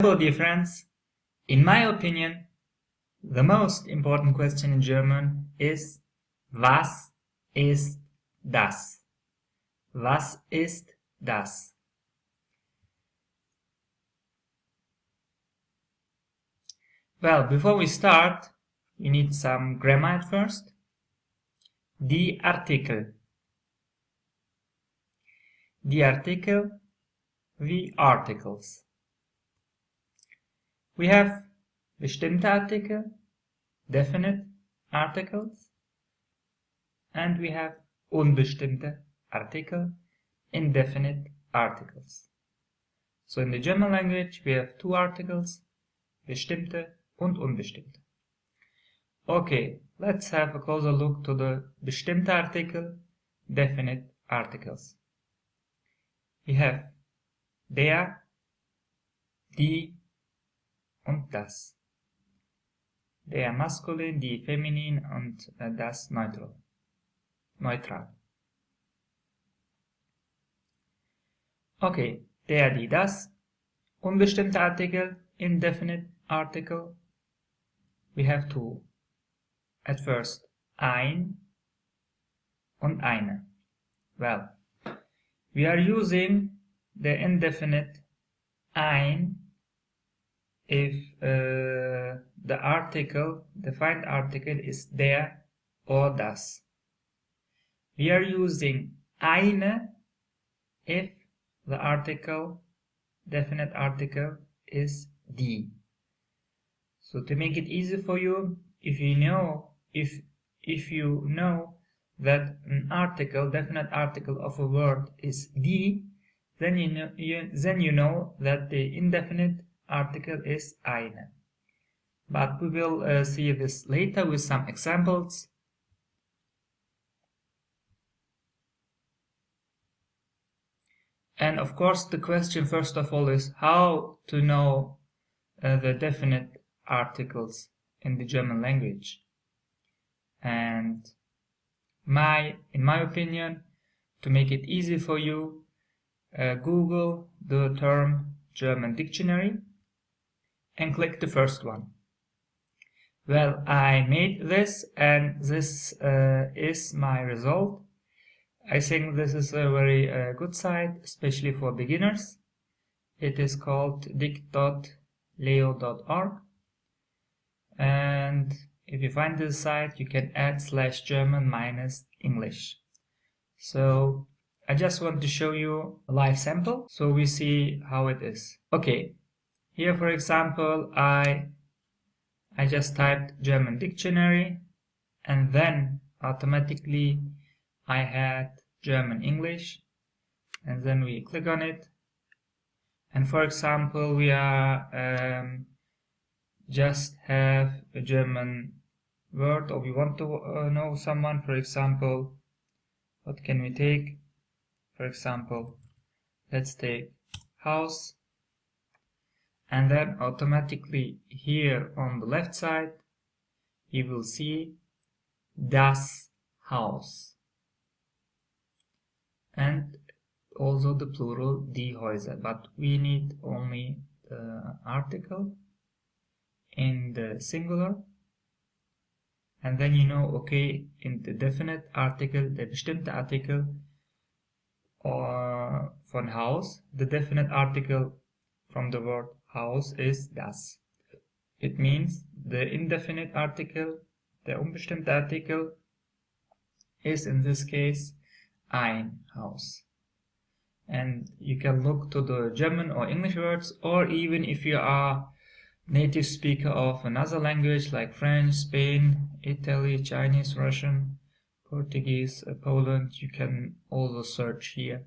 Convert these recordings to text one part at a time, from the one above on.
Hello dear friends, in my opinion, the most important question in German is Was ist das? Was ist das? Well, before we start, we need some grammar at first. Die Artikel. Die Artikel, the articles. We have bestimmte Artikel, definite articles, and we have unbestimmte Artikel, indefinite articles. So in the German language we have two articles, bestimmte und unbestimmte. Okay, let's have a closer look to the bestimmte Artikel, definite articles. We have der, die und das. Der maskulin, die feminin und das neutral. Okay, der, die, das. Unbestimmte Artikel, indefinite article. We have two. At first, ein und eine. Well, we are using the indefinite ein if the article, defined article is der or das. We are using eine if the article, definite article, is die. So to make it easy for you, if you know that an article, definite article of a word is die, then you know that the indefinite article is eine. But we will see this later with some examples. And of course the question first of all is how to know the definite articles in the German language. And in my opinion, to make it easy for you, Google the term German dictionary and click the first one. Well, I made this and this is my result. I think this is a very good site, especially for beginners. It is called dict.leo.org, and if you find this site you can add /German -English. So I just want to show you a live sample so we see how it is. Okay, here for example I just typed German dictionary and then automatically I had German English, and then we click on it, and for example we are just have a German word, or we want to know someone. For example, what can we take? For example, let's take house, and then automatically here on the left side you will see das Haus, and also the plural die Häuser, but we need only the article in the singular, and then you know, okay, in the definite article, the bestimmte Artikel or von Haus, the definite article from the word Haus is das. It means the indefinite article, the unbestimmte Artikel, is in this case ein Haus. And you can look to the German or English words, or even if you are native speaker of another language like French, Spain, Italy, Chinese, Russian, Portuguese, Poland, you can also search here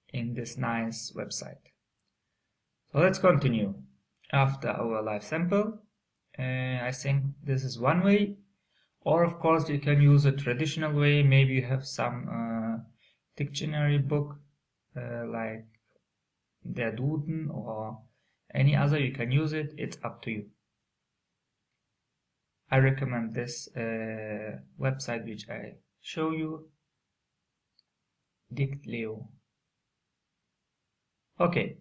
in this nice website. So let's continue. After our live sample, I think this is one way, or of course you can use a traditional way. Maybe you have some dictionary book like Der Duden or any other, you can use it, it's up to you. I recommend this website which I show you, Dict.leo. Okay.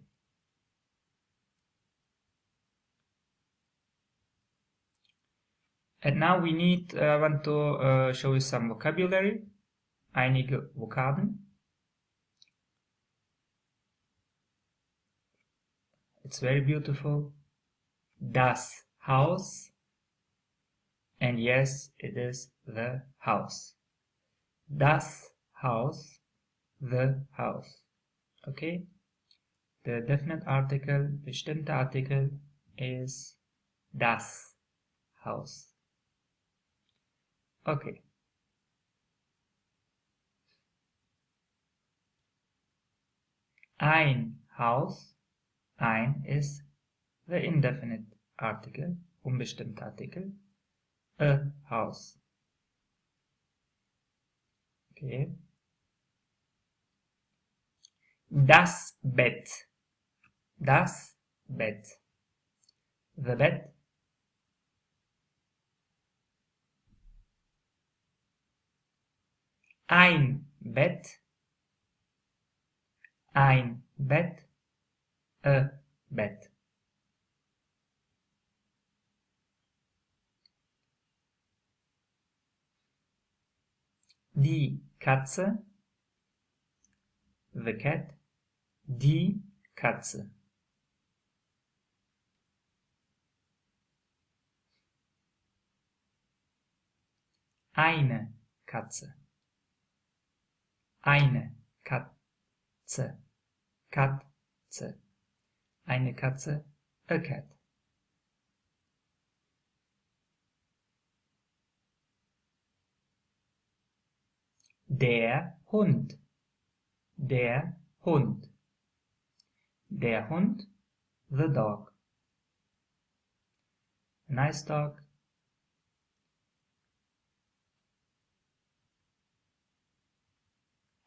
And now we want to show you some vocabulary. Einige Vokabeln. It's very beautiful. Das Haus. And yes, it is the house. Das Haus, the house. Okay? The definite article, bestimmte Artikel is das Haus. Okay. Ein Haus. Ein is the indefinite article, unbestimmte Artikel. A house. Okay. Das Bett. Das Bett. The bed. Ein Bett. Ein Bett. A bed. Die Katze. The cat. Die Katze. Eine Katze. Eine Katze. Katze. Eine Katze. A cat. Der Hund. Der Hund. Der Hund. The dog. A nice dog.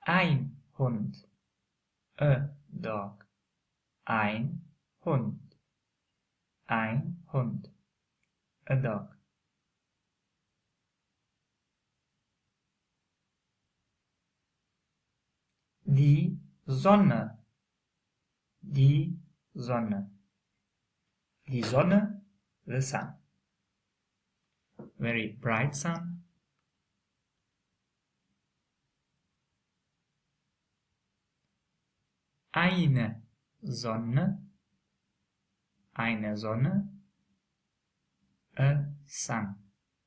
Ein Hund. A dog. Ein Hund. Ein Hund. A dog. Die Sonne. Die Sonne. Die Sonne. The sun. Very bright sun. Eine Sonne. Eine Sonne. A sun.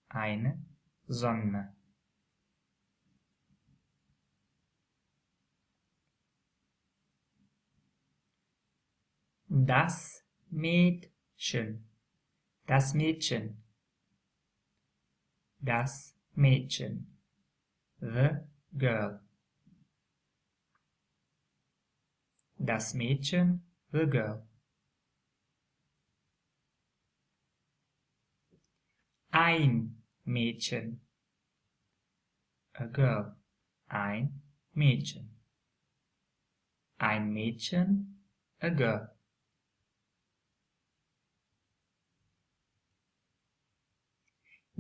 Eine Sonne. Das Mädchen. Das Mädchen. Das Mädchen. The girl. Das Mädchen. The girl. Ein Mädchen. A girl. Ein Mädchen. Ein Mädchen. A girl.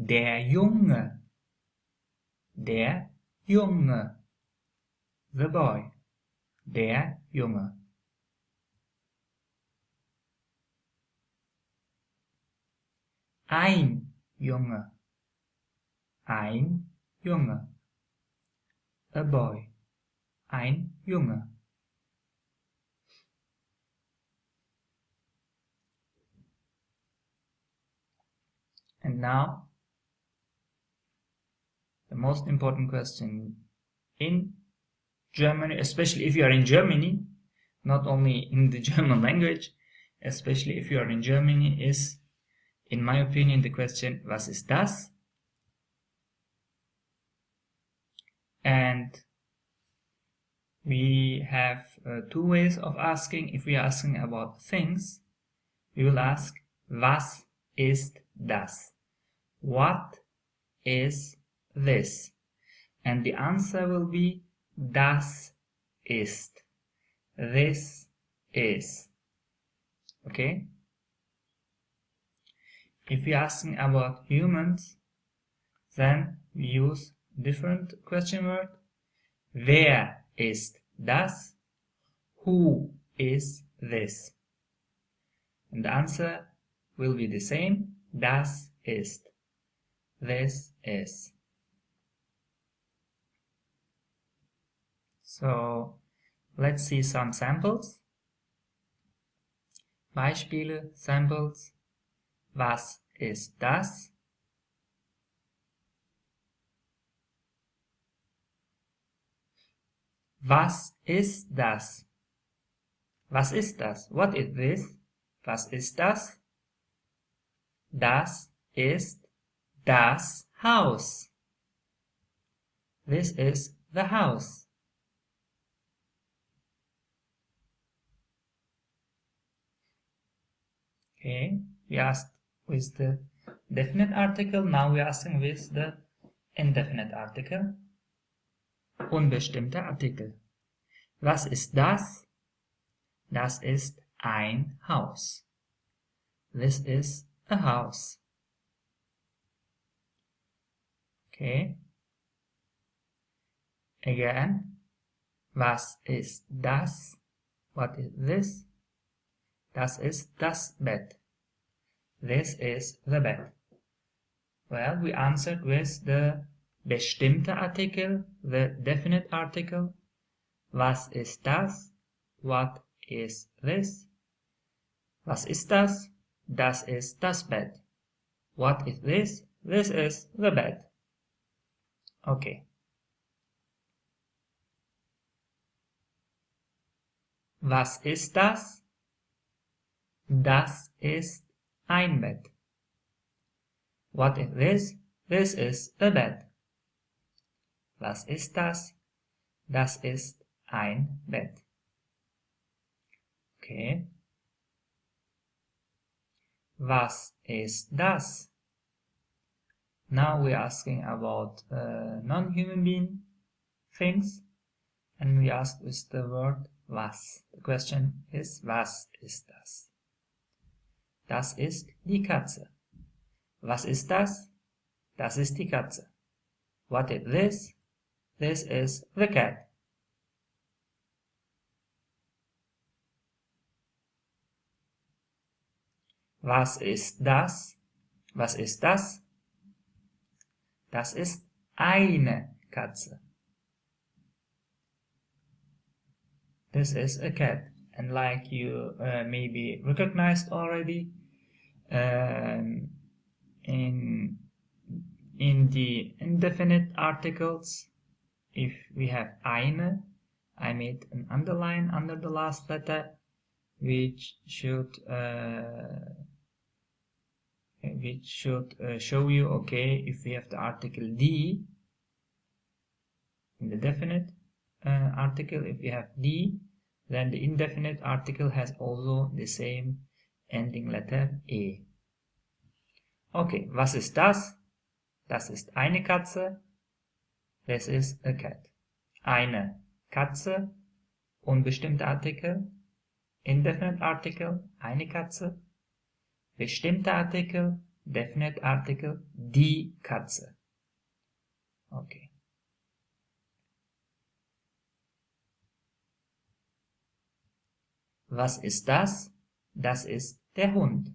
Der Junge. Der Junge. The boy. Der Junge. Ein Junge. Ein Junge. A boy. Ein Junge. And now, the most important question in Germany, especially if you are in Germany, not only in the German language, especially if you are in Germany, is, in my opinion, the question, was ist das? And we have two ways of asking. If we are asking about things, we will ask, was ist das? What is this? And the answer will be, das ist. This is. Okay? If we are asking about humans, then we use different question word. Wer ist das? Who is this? And the answer will be the same. Das ist. this is. So let's see some samples. Beispiele, Samples. Was ist das? Was ist das? Was ist das? What is this? Was ist das? Das ist das Haus. This is the house. Okay, we asked with the definite article, now we are asking with the indefinite article. Unbestimmter Artikel. Was ist das? Das ist ein Haus. This is a house. Okay. Again. Was ist das? What is this? Das ist das Bett. This is the bed. Well, we answered with the bestimmte Artikel, the definite article. Was ist das? What is this? Was ist das? Das ist das Bett. What is this? This is the bed. Okay. Was ist das? Das ist ein Bett. What is this? This is a bed. Was ist das? Das ist ein Bett. Okay. Was ist das? Now we're asking about non-human being things, and we ask with the word was. The question is, was ist das? Das ist die Katze. Was ist das? Das ist die Katze. What is this? This is the cat. Was ist das? Was ist das? Das ist eine Katze. This is a cat. And like you maybe recognized already, in the indefinite articles, if we have eine, I made an underline under the last letter, which should show you, okay, if we have the article die in the definite article, if we have die, then the indefinite article has also the same ending letter e. Okay, was ist das? Das ist eine Katze. This is a cat. Eine Katze, unbestimmter Artikel, indefinite Artikel, eine Katze, bestimmter Artikel, definite Artikel, die Katze. Okay. Was ist das? Das ist der Hund.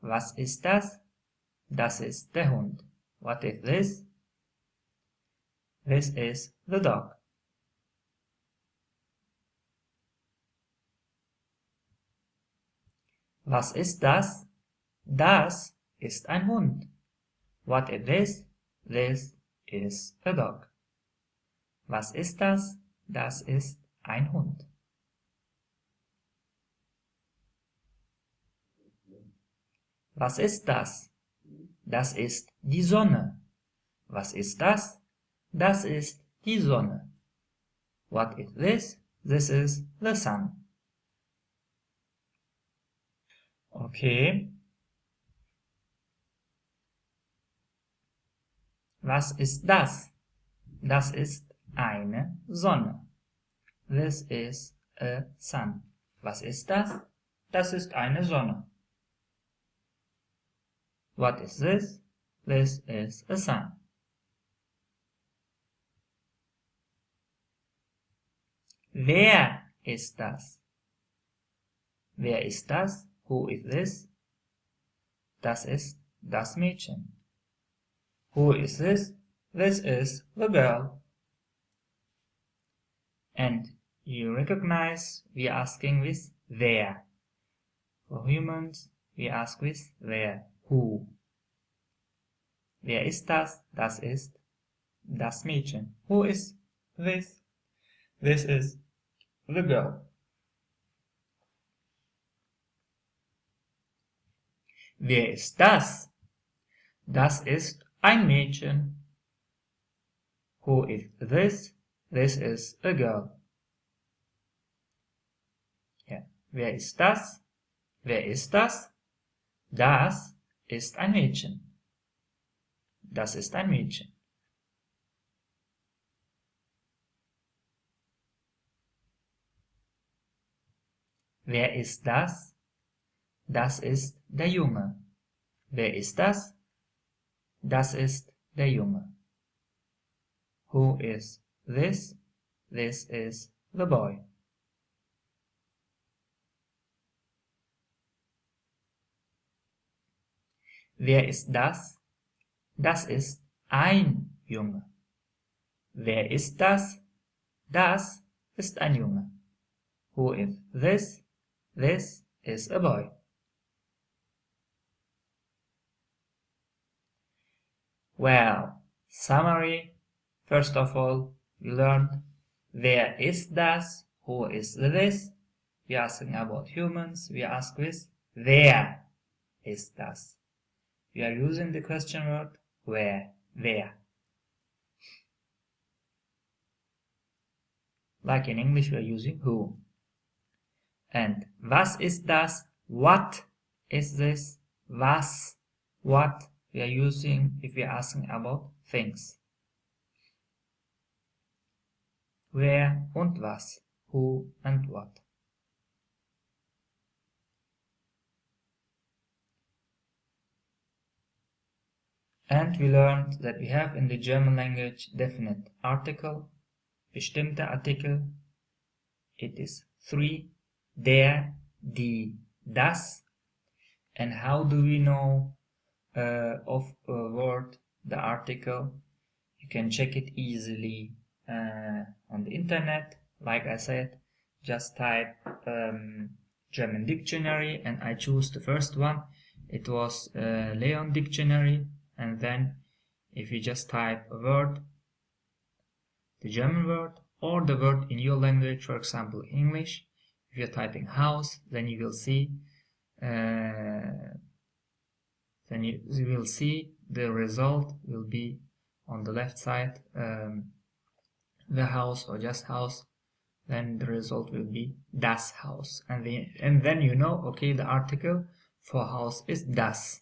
Was ist das? Das ist der Hund. What is this? This is the dog. Was ist das? Das ist ein Hund. What is this? This is a dog. Was ist das? Das ist ein Hund. Was ist das? Das ist die Sonne. Was ist das? Das ist die Sonne. What is this? This is the sun. Okay. Was ist das? Das ist eine Sonne. This is a sun. Was ist das? Das ist eine Sonne. What is this? This is a sun. Wer ist das? Wer ist das? Who is this? Das ist das Mädchen. Who is this? This is the girl. And you recognize we are asking with wer. For humans, we ask with wer, who. Wer ist das? Das ist das Mädchen. Who is this? This is the girl. Wer ist das? Das ist ein Mädchen. Who is this? This is a girl. Ja. Wer ist das? Wer ist das? Das ist ein Mädchen. Das ist ein Mädchen. Wer ist das? Das ist der Junge. Wer ist das? Das ist der Junge. Who is this? This is the boy. Wer ist das? Das ist ein Junge. Wer ist das? Das ist ein Junge. Who is this? This is a boy. Well, summary. First of all, we learned wer ist das? Who is this? We are asking about humans. We ask with wer ist das? We are using the question word where, wer. Like in English, we are using who. And was ist das? What is this? Was, what, we are using if we are asking about things. Wer und was, who and what. And we learned that we have in the German language definite article, bestimmte Artikel. It is 3, der, die, das. And how do we know of a word, the article? You can check it easily on the internet. Like I said, just type German dictionary, and I choose the first one. It was Leon dictionary. And then if you just type a word, the German word or the word in your language, for example English, if you're typing house, then you will see the result will be on the left side, the house or just house. Then the result will be das Haus, and then you know, okay, the article for house is das.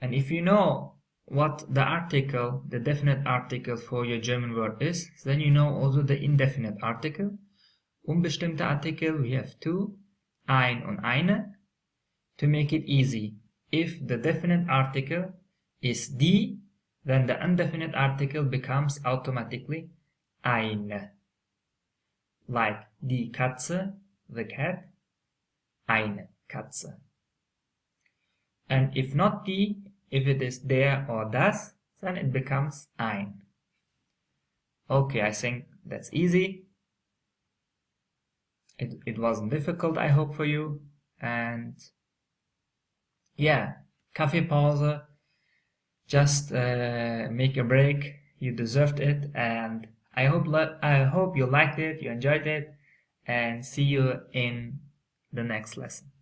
And if you know what the article, the definite article for your German word is, then you know also the indefinite article. Unbestimmte Artikel, we have 2, ein und eine. To make it easy, if the definite article is die, then the indefinite article becomes automatically eine. Like die Katze, the cat, eine Katze. And if not die, if it is der or das, then it becomes ein. Okay, I think that's easy. It wasn't difficult, I hope, for you. And yeah, Kaffeepause. Just make a break. You deserved it, and I hope you liked it, you enjoyed it, and see you in the next lesson.